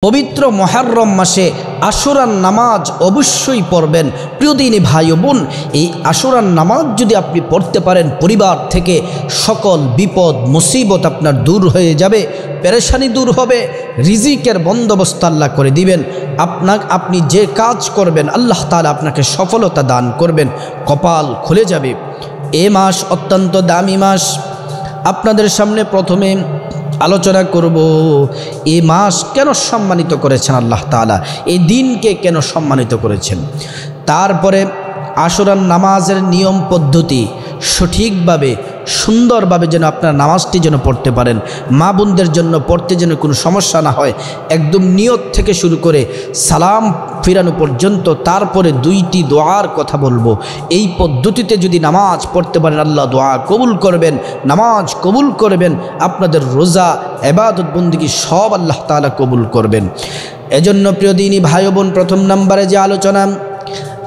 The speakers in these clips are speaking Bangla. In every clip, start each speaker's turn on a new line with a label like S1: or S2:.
S1: পবিত্র মুহররম মাসে আশুরার নামাজ অবশ্যই পড়বেন। প্রিয় দিনী ভাই ও বোন, এই আশুরার নামাজ যদি আপনি পড়তে পারেন, পরিবার থেকে সকল বিপদ মুসিবত আপনার দূর হয়ে যাবে, পেরেশানি দূর হবে, রিজিকের বন্দোবস্ত আল্লাহ করে দিবেন। আপনি যে কাজ করবেন আল্লাহ তাআলা আপনাকে সফলতা দান করবেন, কপাল খুলে যাবে। এ মাস অত্যন্ত দামি মাস। আপনাদের সামনে প্রথমে আলোচনা করব এই মাস কেন সম্মানিত করেছেন আল্লাহ তাআলা, এই দিনকে কেন সম্মানিত করেছেন। তারপরে আশুরার নামাজের নিয়ম পদ্ধতি সঠিকভাবে সুন্দরভাবে যেন আপনার নামাজটি যেন পড়তে পারেন, মা বোনদের জন্য পড়তে যেন কোনো সমস্যা না হয়, একদম নিয়ত থেকে শুরু করে সালাম ফিরানো পর্যন্ত। তারপরে দুইটি দোয়ার কথা বলবো। এই পদ্ধতিতে যদি নামাজ পড়তে পারেন আল্লাহ দোয়া কবুল করবেন, নামাজ কবুল করবেন, আপনাদের রোজা ইবাদত বন্দেগী সব আল্লাহ তাআলা কবুল করবেন। এজন্য প্রিয় দিনী ভাই বোন, প্রথম নম্বরে যে আলোচনা,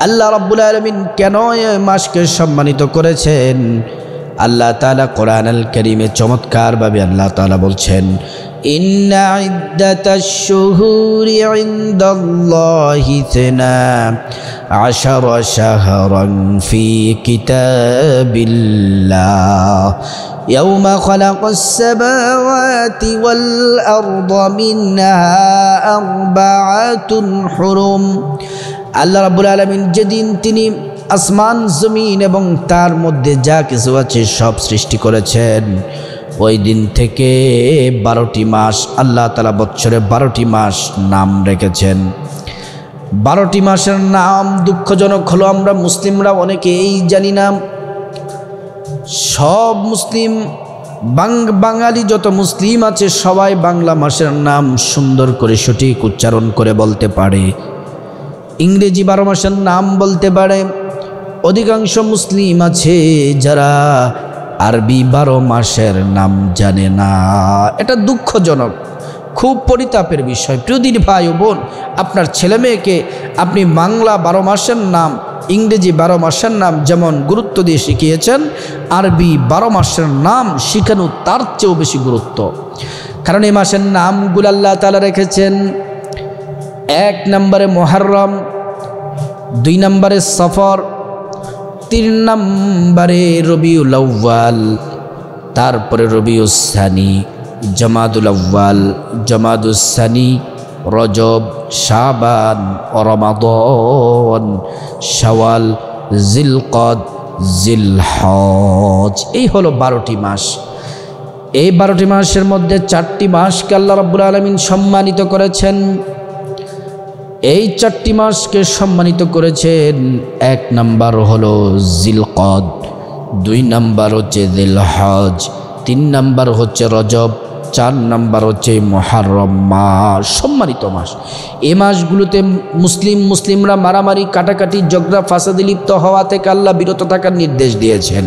S1: আল্লাহ রাব্বুল আলামিন কেন এই মাসকে সম্মানিত করেছেন। আল্লাহ তাআলা কোরআনুল কারীমে চমৎকারভাবে আল্লাহ তাআলা বলছেন, ইন্না ইদ্দাতাশ শুহুরি ইনদাল্লাহি 12 শাহরান ফি কিতাবিল্লাহ ইয়াওমা খালাকাস সামাওয়াতি ওয়াল আরদা মিনহা আরবাআতুন হুরুম। আল্লাহ রাব্বুল আলামিন যেদিন তিনি আসমান জমিন এবং তার মধ্যে যা কিছু আছে সব সৃষ্টি করেছেন, ওই দিন থেকে 12টি মাস আল্লাহ তাআলা বৎসরে 12টি মাস নাম রেখেছেন। 12টি মাসের নাম দুঃখজনক হলো আমরা মুসলিমরা অনেকেই জানি না। সব মুসলিম বাঙালি যত মুসলিম আছে সবাই বাংলা মাসের নাম সুন্দর করে সঠিক উচ্চারণ করে বলতে পারে, ইংরেজি 12 মাসের নাম বলতে পারে। অধিকাংশ মুসলিম আছে যারা আরবি 12 মাসের নাম জানে না। এটা দুঃখজনক, খুব পরিতাপের বিষয়। প্রিয় দিনী ভাই ও বোন, আপনার ছেলে মেয়েকে আপনি বাংলা 12 মাসের নাম, ইংরেজি 12 মাসের নাম যেমন গুরুত্ব দিয়ে শিখিয়েছেন, আরবি 12 মাসের নাম শিখানো তার চেয়েও বেশি গুরুত্ব। কারণ এই মাসের নামগুলো আল্লাহ তাআলা রেখেছেন। 1 নম্বরে মুহররম, 2 নম্বরে সফর, 3 নম্বরে রবিউল আউয়াল, তারপরে রবিউস সানি, জামাদুল আউয়াল, জামাদুস সানি, রজব, শাবান, রমাদান, শাওয়াল, জিলকদ, জিলহজ। এই হলো 12টি মাস। এই 12টি মাসের মধ্যে 4টি মাসকে আল্লাহ রাব্বুল আলামিন সম্মানিত করেছেন। এই 4টি মাসকে সম্মানিত করেছেন। 1 নম্বর হলো জিলকদ, 2 নম্বর হচ্ছে জিলহজ, 3 নম্বর হচ্ছে রজব, 4 নম্বর হচ্ছে মুহররম মাস, সম্মানিত মাস। এই মাসগুলোতে মুসলিমরা মারামারি, কাটাকাটি, ঝগড়া ফাসাদে লিপ্ত হওয়া থেকে আল্লাহ বিরত থাকার নির্দেশ দিয়েছেন।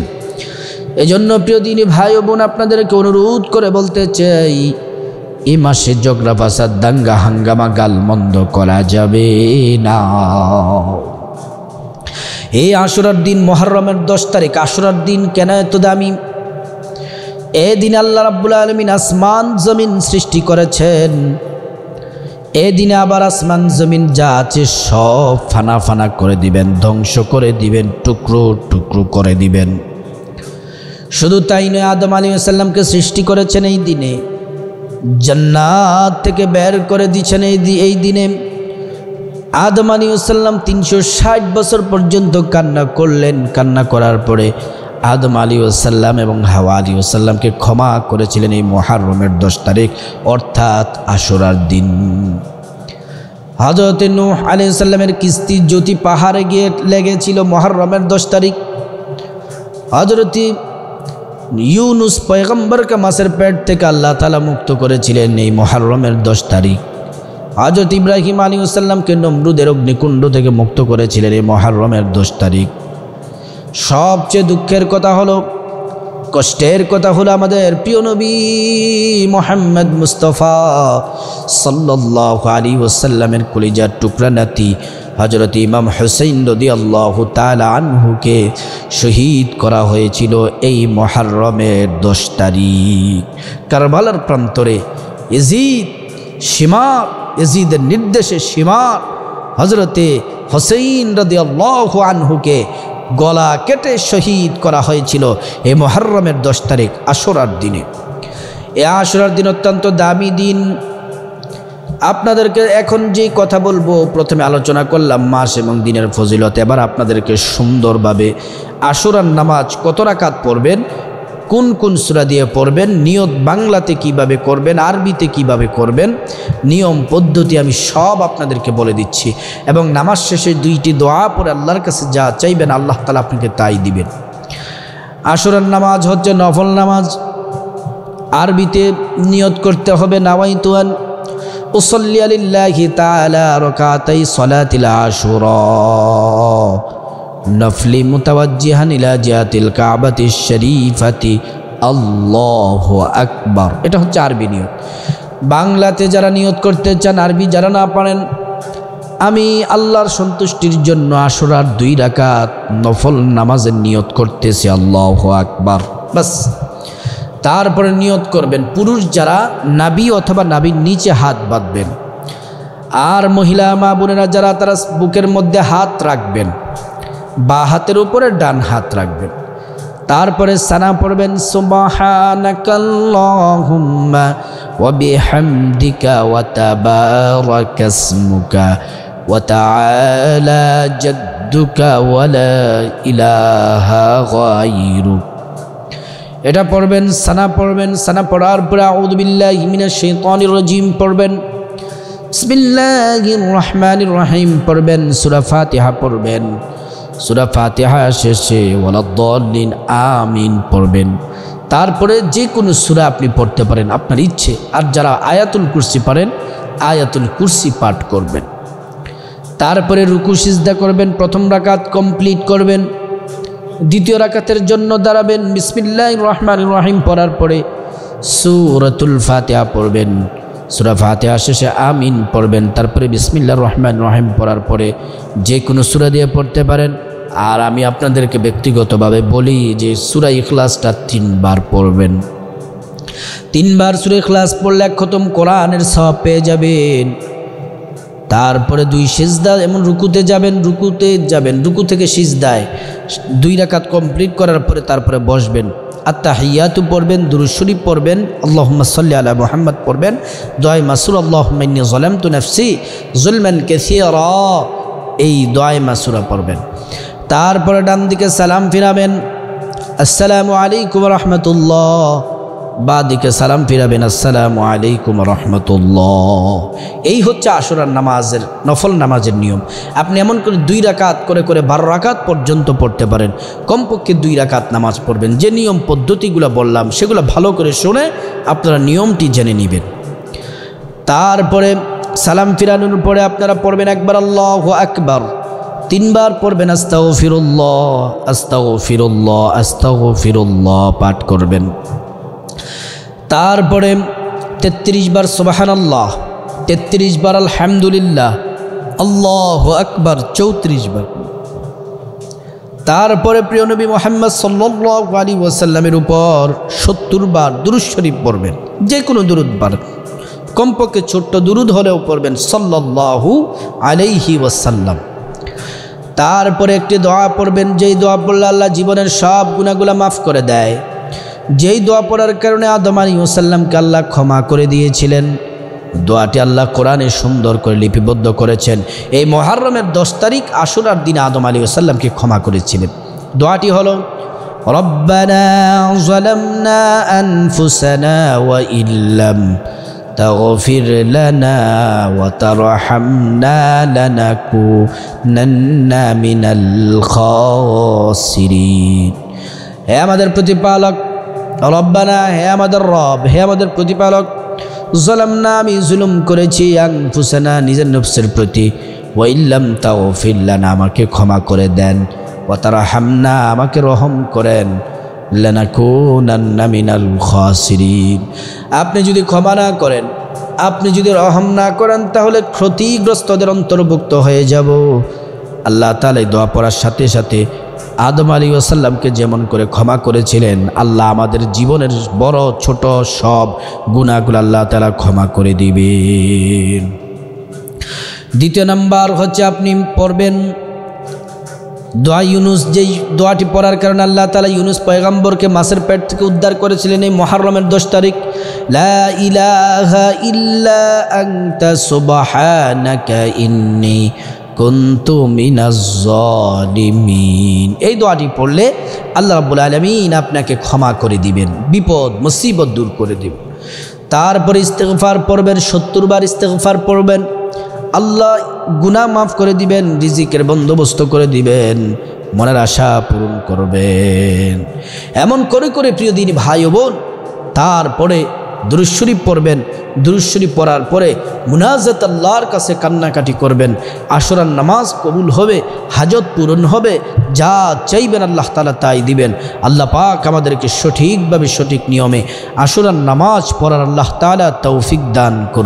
S1: এজন্য প্রিয় দিনী ভাই ও বোন, আপনাদেরকে অনুরোধ করে বলতে চাই, এই মাসে ঝগড়া ফাসাদ, দাঙ্গা হাঙ্গামা, গালমন্দ করা যাবে না। এই আশুরার দিন, মুহররমের 10 তারিখ আশুরার দিন কেন এত দামি? এই দিন আল্লাহ রাব্বুল আলামিন আসমান জমিন সৃষ্টি করেছেন। এই দিনে আবার আসমান জমিন যা আছে সব ফানা ফানা করে দিবেন, ধ্বংস করে দিবেন, টুকরো টুকরো করে দিবেন। শুধু তাই নয়, আদম আলাইহিস সালামকে সৃষ্টি করেছেন এই দিনে, জান্নাত থেকে বের করে দিয়েছেন এই দিনে। আদম আলাইহিস সালাম 360 বছর পর্যন্ত কান্না করলেন। কান্না করার পরে আদম আলাইহিস সালাম এবং হাওয়া আলাইহিস সালামকে ক্ষমা করেছিলেন এই মুহররমের 10 তারিখ, অর্থাৎ আশুরার দিন। হযরত নূহ আলাইহিস সালামের কিস্তি জ্যোতি পাহাড়ে গিয়ে লেগেছিল মুহররমের 10 তারিখ। হযরত ইউনুস পয়গম্বরকে মাছের পেট থেকে আল্লাহ তাআলা মুক্ত করেছিলেন এই মুহররমের 10 তারিখ। হযরত ইব্রাহিম আলাইহিস সালামকে নমরুদের অগ্নিকুণ্ড থেকে মুক্ত করেছিলেন এই মুহররমের 10 তারিখ। সবচেয়ে দুঃখের কথা হলো, কষ্টের কথা হলো, আমাদের প্রিয় নবী মুহাম্মদ মুস্তাফা সাল্লাল্লাহু আলাইহি ওয়াসাল্লামের কলিজার টুকরা নাতি হযরত ইমাম হুসাইন রাদিয়াল্লাহু তাআলা আনহুকে শহীদ করা হয়েছিল এই মুহররমের 10 তারিখ। কারবালার প্রান্তরে ইয়াজিদ সীমা ইয়াজিদের নির্দেশে সীমার হজরতে হোসেইন রাদিয়াল্লাহু আনহুকে গলা কেটে শহীদ করা হয়েছিল এই মুহররমের 10 তারিখ আশুরার দিনে। এই আশুরার দিন অত্যন্ত দামি দিন। আপনাদেরকে এখন যেই কথা বলবো, প্রথমে আলোচনা করলাম মাস এবং দিনের ফজিলত। এবার আপনাদেরকে সুন্দরভাবে আশুরার নামাজ কত রাকাত পড়বেন, কোন কোন সূরা দিয়ে পড়বেন, নিয়ত বাংলাতে কিভাবে করবেন, আরবিতে কিভাবে করবেন, নিয়ম পদ্ধতি আমি সব আপনাদেরকে বলে দিচ্ছি। এবং নামাজ শেষে 2টি দোয়া পড়ে আল্লাহর কাছে যা চাইবেন আল্লাহ তাআলা আপনাকে তাই দিবেন। আশুরার নামাজ হচ্ছে নফল নামাজ। আরবিতে নিয়ত করতে হবে নাওয়াইতু আন উসাল্লি লিল্লাহি তাআলা রাকাতাই সালাতিল আশুরা নফলি মুতাওয়াজ্জিহান ইলা জিহাতিল কাবাতিশ শরীফাতি আল্লাহু আকবার। এটা হচ্ছে আরবি নিয়ত। বাংলাতে যারা নিয়ত করতে চান, আরবি যারা না পারেন, আমি আল্লাহর সন্তুষ্টির জন্য আশুরার 2 রাকাত নফল নামাজের নিয়ত করতেছি, আল্লাহু আকবার, বাস। তারপরে নিয়ত করবেন। পুরুষ যারা নাভি অথবা নাভির নিচে হাত বাঁধবেন, আর মহিলা মা বোনেরা যারা তারা বুকের মধ্যে হাত রাখবেন, বা হাতের উপরে ডান হাত রাখবেন। তারপরে সানা পড়বেন সুবহানাকাল্লাহুম্মা ওয়া বিহামদিকা ওয়া তাবারাকাসমুকা ওয়া তাআলা জাদ্দুকা ওয়া লা ইলাহা গায়রুক। এটা পড়বেন, সানা পড়বেন। সানা পড়ার পরে আউযু বিল্লাহি মিনাশ শাইতানির রাজিম পড়বেন, বিসমিল্লাহির রহমানির রহিম পড়বেন, সূরা ফাতিহা পড়বেন। সূরা ফাতিহা শেষে ওয়ালাদ-দাল্লিন আমিন পড়বেন। তারপরে যে কোনো সূরা আপনি পড়তে পারেন আপনার ইচ্ছে। আর যারা আয়াতুল কুরসি পারেন, আয়াতুল কুরসি পাঠ করবেন। তারপরে রুকু সিজদা করবেন। প্রথম রাকাত কমপ্লিট করবেন। দ্বিতীয় রাকাতের জন্য দাঁড়াবেন। বিসমিল্লাহির রহমানির রহিম পড়ার পরে সূরাতুল ফাতিহা পড়বেন। সূরা ফাতিহা শেষে আমিন পড়বেন। তারপরে বিসমিল্লাহির রহমানির রহিম পড়ার পরে যে কোনো সূরা দিয়ে পড়তে পারেন। আর আমি আপনাদেরকে ব্যক্তিগতভাবে বলি যে সূরা ইখলাসটা 3 বার পড়বেন। 3 বার সূরা ইখলাস পড়লে 1 খতম কোরআনের সওয়াব পেয়ে যাবেন। তারপরে 2 সিজদা, এমন রুকুতে যাবেন, রুকু থেকে সিজদায় 2 রাকাত কমপ্লিট করার পরে তারপরে বসবেন। আত্তাহিয়াতু পড়বেন, দুরূদ শরীফ পড়বেন, আল্লাহুম্মা সাল্লি আলা মুহাম্মদ পড়বেন, দোয়ায়ে মাসুরা আল্লাহুম্মা ইন্নী যালামতু নাফসি যুলমান কাসীরা, এই দোয়ায়ে মাসুরা পড়বেন। তারপরে ডান দিকে সালাম ফিরাবেন, আসসালামু আলাইকুম ওয়া রাহমাতুল্লাহ। বাঁ দিকে সালাম ফিরাবেন, আসসালামু আলাইকুম ওয়া রাহমাতুল্লাহ। এই হচ্ছে আশুরার নামাজের, নফল নামাজের নিয়ম। আপনি এমন করে 2 রাকাত করে 12 রাকাত পর্যন্ত পড়তে পারেন। কমপক্ষে 2 রাকাত নামাজ পড়বেন। যে নিয়ম পদ্ধতিগুলো বললাম সেগুলো ভালো করে শুনে আপনারা নিয়মটি জেনে নেবেন। তারপরে সালাম ফিরানোর পরে আপনারা পড়বেন একবার আল্লাহু আকবার, 3 বার পড়বেন আস্তাগফিরুল্লাহ আস্তাগফিরুল্লাহ আস্তাগফিরুল্লাহ পাঠ করবেন। তারপরে 33 বার সুবহানাল্লাহ, 33 বার আলহামদুলিল্লাহ, আল্লাহু আকবার 34 বার। তারপরে প্রিয় নবী মুহাম্মদ সাল্লাল্লাহু আলাইহি ওয়াসাল্লামের উপর 70 বার দুরূদ শরীফ পড়বেন। যে কোনো দুরূদ পড়বেন, কমপক্ষে ছোট্ট দুরূদ হলেও পড়বেন সাল্লাল্লাহু আলাইহি ওয়াসাল্লাম। তারপরে একটি দোয়া পড়বেন, যেই দোয়া পড়লে আল্লাহ জীবনের সব গুনাহগুলো মাফ করে দেয়। যেই দোয়া পড়ার কারণে আদম আলাইহিস সালামকে আল্লাহ ক্ষমা করে দিয়েছিলেন। দোয়াটি আল্লাহ কোরআনে সুন্দর করে লিপিবদ্ধ করেছেন। এই মুহররমের 10 তারিখ আশুরার দিন আদম আলাইহিস সালামকে ক্ষমা করেছিলেন। দোয়াটি হলো রব্বানা যালামনা আনফুসানা ওয়া ইল্লাম তাগফির লানা ওয়া তারহামনা লানাকুনান্না মিনাল খাসিরিন। হে আমাদের প্রতিপালক, রব্বানা, হে আমাদের রব, হে আমাদের প্রতিপালক, যালামনা, আমি জুলুম করেছি, আনফুসানা, নিজের নফসের প্রতি, ওয়া ইল্লাম তাগফির লানা, আমাকে ক্ষমা করে দেন, ওয়া তারহামনা, আমাকে রহম করেন, লানাকুনান্না মিনাল খাসিরিন। আপনি যদি ক্ষমা না করেন, আপনি যদি রহম না করেন, তাহলে ক্ষতিগ্রস্তদের অন্তর্ভুক্ত হয়ে যাব। আল্লাহ তাআলা এই দোয়া পড়ার সাথে সাথে আদম আলাইহিস সালামকে যেমন করে ক্ষমা করেছিলেন, আল্লাহ আমাদের জীবনের বড় ছোট সব গুনাহগুলো আল্লাহ তাআলা ক্ষমা করে দিবেন। দ্বিতীয় নাম্বার হচ্ছে আপনি পড়বেন দোয়া ইউনুস, যেই দোয়াটি পড়ার কারণে আল্লাহ তাআলা ইউনুস পয়গম্বরকে মাছের পেট থেকে উদ্ধার করেছিলেন এই মুহররমের 10 তারিখ। লা ইলাহা ইল্লা আনতা সুবহানাকা ইন্নী কুনতু মিনাজ জালিমিন। এই দোয়াটি পড়লে আল্লাহ রাব্বুল আলামিন আপনাকে ক্ষমা করে দিবেন, বিপদ মুসিবত দূর করে দিবেন। তারপরে ইস্তেগফার পড়বেন, 70 বার ইস্তেগফার পড়বেন। আল্লাহ গুনাহ মাফ করে দিবেন, রিজিকের বন্দোবস্ত করে দিবেন, মনের আশা পূরণ করবেন। এমন করে করে প্রিয় দিনী ভাই ও বোন, তারপরে দুরূদ শরীফ পড়বেন। দুরূদ শরীফ পড়ার পরে মুনাজাত আল্লাহর কাছে কান্নাকাটি করবেন। আশুরার নামাজ কবুল হবে, হাজত পূরণ হবে, যা চাইবেন আল্লাহ তাআলা তাই দিবেন। আল্লাহ পাক আমাদেরকে সঠিকভাবে সঠিক নিয়মে আশুরার নামাজ পড়ার আল্লাহ তাআলা তৌফিক দান করুন।